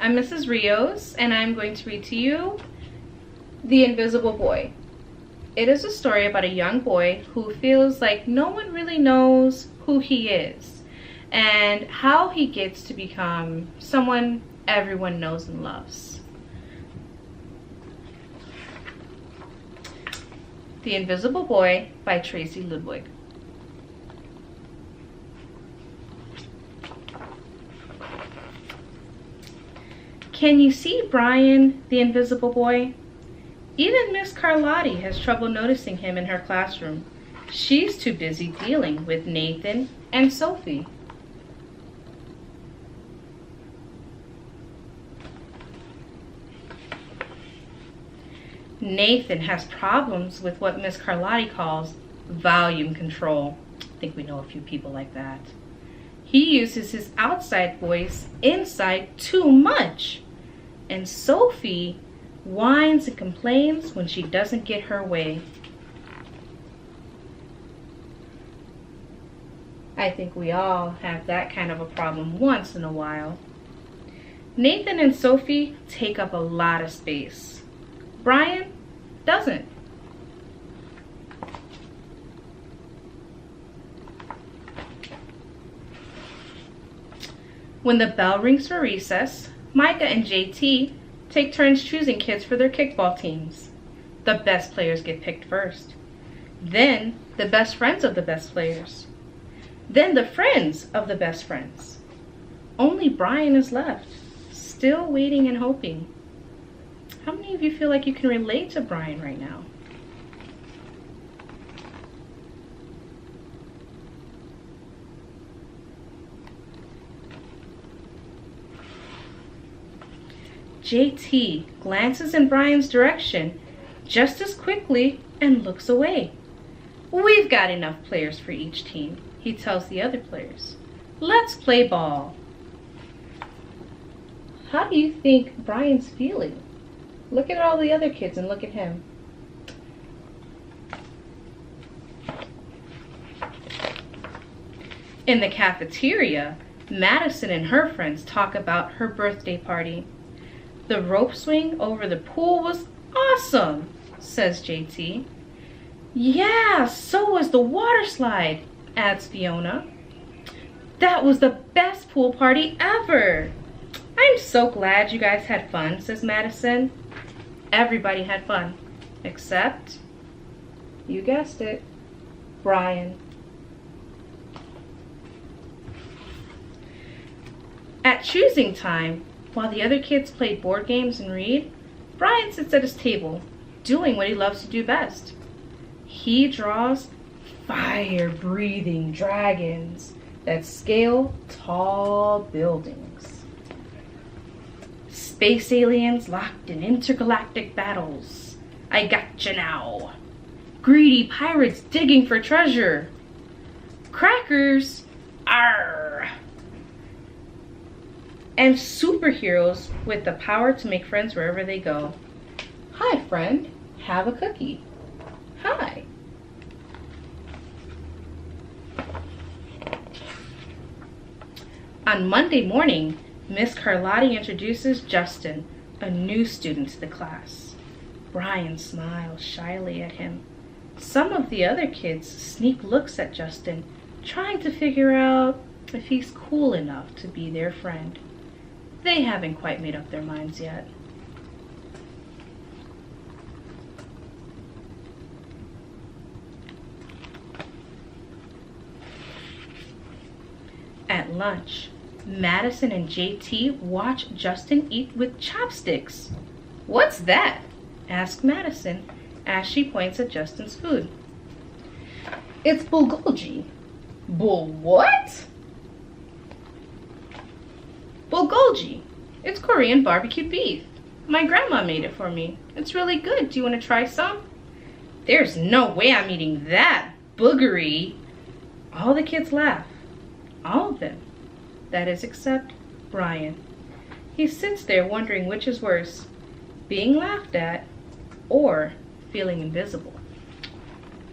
I'm Mrs. Rios, and I'm going to read to you The Invisible Boy. It is a story about a young boy who feels like no one really knows who he is and how he gets to become someone everyone knows and loves. The Invisible Boy by Tracy Ludwig. Can you see Brian, the invisible boy? Even Miss Carlotti has trouble noticing him in her classroom. She's too busy dealing with Nathan and Sophie. Nathan has problems with what Miss Carlotti calls volume control. I think we know a few people like that. He uses his outside voice inside too much. And Sophie whines and complains when she doesn't get her way. I think we all have that kind of a problem once in a while. Nathan and Sophie take up a lot of space. Brian doesn't. When the bell rings for recess, Micah and JT take turns choosing kids for their kickball teams. The best players get picked first. Then the best friends of the best players. Then the friends of the best friends. Only Brian is left, still waiting and hoping. How many of you feel like you can relate to Brian right now? JT glances in Brian's direction just as quickly and looks away. We've got enough players for each team, he tells the other players. Let's play ball. How do you think Brian's feeling? Look at all the other kids and look at him. In the cafeteria, Madison and her friends talk about her birthday party. The rope swing over the pool was awesome, says JT. Yeah, so was the water slide, adds Fiona. That was the best pool party ever. I'm so glad you guys had fun, says Madison. Everybody had fun, except, you guessed it, Brian. At choosing time, while the other kids played board games and read, Brian sits at his table, doing what he loves to do best. He draws fire-breathing dragons that scale tall buildings. Space aliens locked in intergalactic battles. I gotcha now. Greedy pirates digging for treasure. Crackers. Arr. And superheroes with the power to make friends wherever they go. Hi, friend. Have a cookie. Hi. On Monday morning, Miss Carlotti introduces Justin, a new student to the class. Brian smiles shyly at him. Some of the other kids sneak looks at Justin, trying to figure out if he's cool enough to be their friend. They haven't quite made up their minds yet. At lunch, Madison and JT watch Justin eat with chopsticks. What's that? Asks Madison as she points at Justin's food. It's bulgogi. What? Bulgogi. It's Korean barbecued beef. My grandma made it for me. It's really good. Do you want to try some? There's no way I'm eating that boogery. All the kids laugh. All of them. That is except Brian. He sits there wondering which is worse, being laughed at or feeling invisible.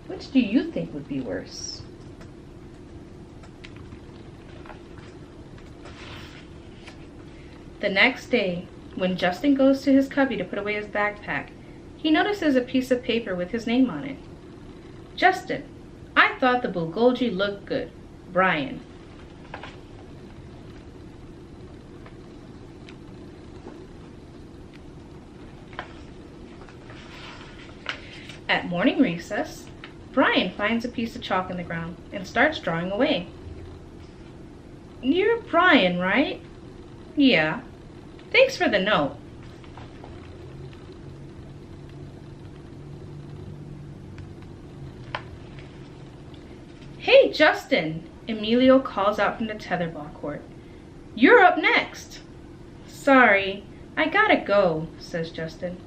Which do you think would be worse? The next day, when Justin goes to his cubby to put away his backpack, he notices a piece of paper with his name on it. Justin, I thought the bulgogi looked good. Brian. At morning recess, Brian finds a piece of chalk in the ground and starts drawing away. You're Brian, right? Yeah. Thanks for the note. Hey, Justin, Emilio calls out from the tetherball court. You're up next. Sorry, I gotta go, says Justin.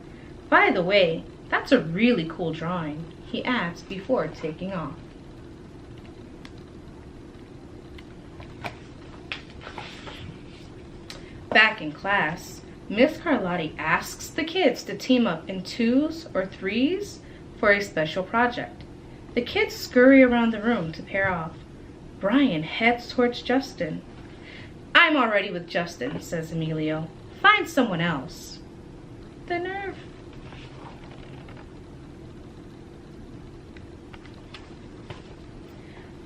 By the way, that's a really cool drawing, he adds before taking off. Back in class, Miss Carlotti asks the kids to team up in 2s or 3s for a special project. The kids scurry around the room to pair off. Brian heads towards Justin. I'm already with Justin, says Emilio. Find someone else. The nerve.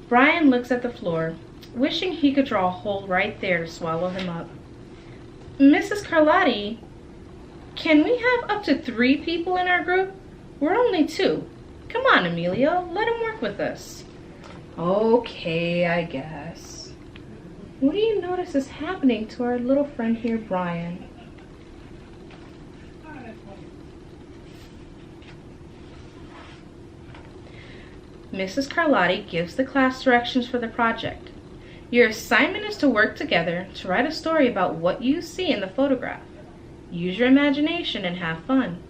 Brian looks at the floor, wishing he could draw a hole right there to swallow him up. Mrs. Carlotti, can we have up to 3 people in our group? We're only 2. Come on, Emilio, let him work with us. Okay, I guess. What do you notice is happening to our little friend here, Brian? Mrs. Carlotti gives the class directions for the project. Your assignment is to work together to write a story about what you see in the photograph. Use your imagination and have fun.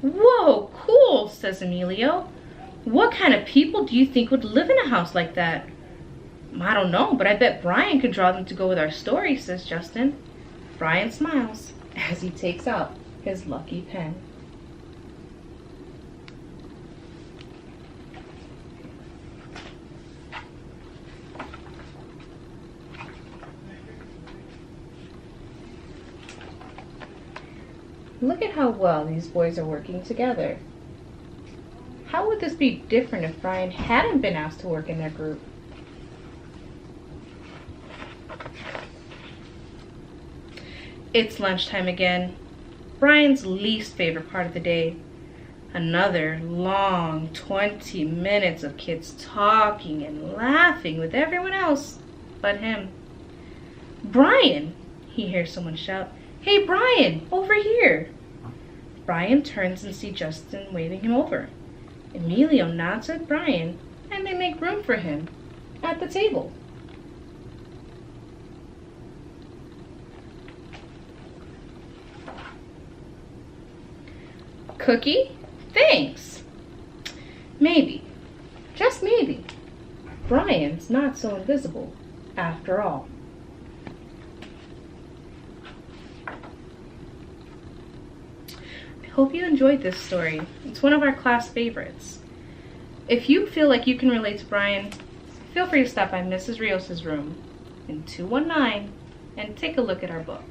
Whoa, cool, says Emilio. What kind of people do you think would live in a house like that? I don't know, but I bet Brian could draw them to go with our story, says Justin. Brian smiles as he takes out his lucky pen. Look at how well these boys are working together. How would this be different if Brian hadn't been asked to work in their group? It's lunchtime again. Brian's least favorite part of the day. Another long 20 minutes of kids talking and laughing with everyone else but him. Brian, he hears someone shout. Hey, Brian, over here. Brian turns and sees Justin waving him over. Emilio nods at Brian, and they make room for him at the table. Cookie? Thanks. Maybe, just maybe, Brian's not so invisible after all. Hope you enjoyed this story. It's one of our class favorites. If you feel like you can relate to Brian, feel free to stop by Mrs. Rios' room in 219 and take a look at our book.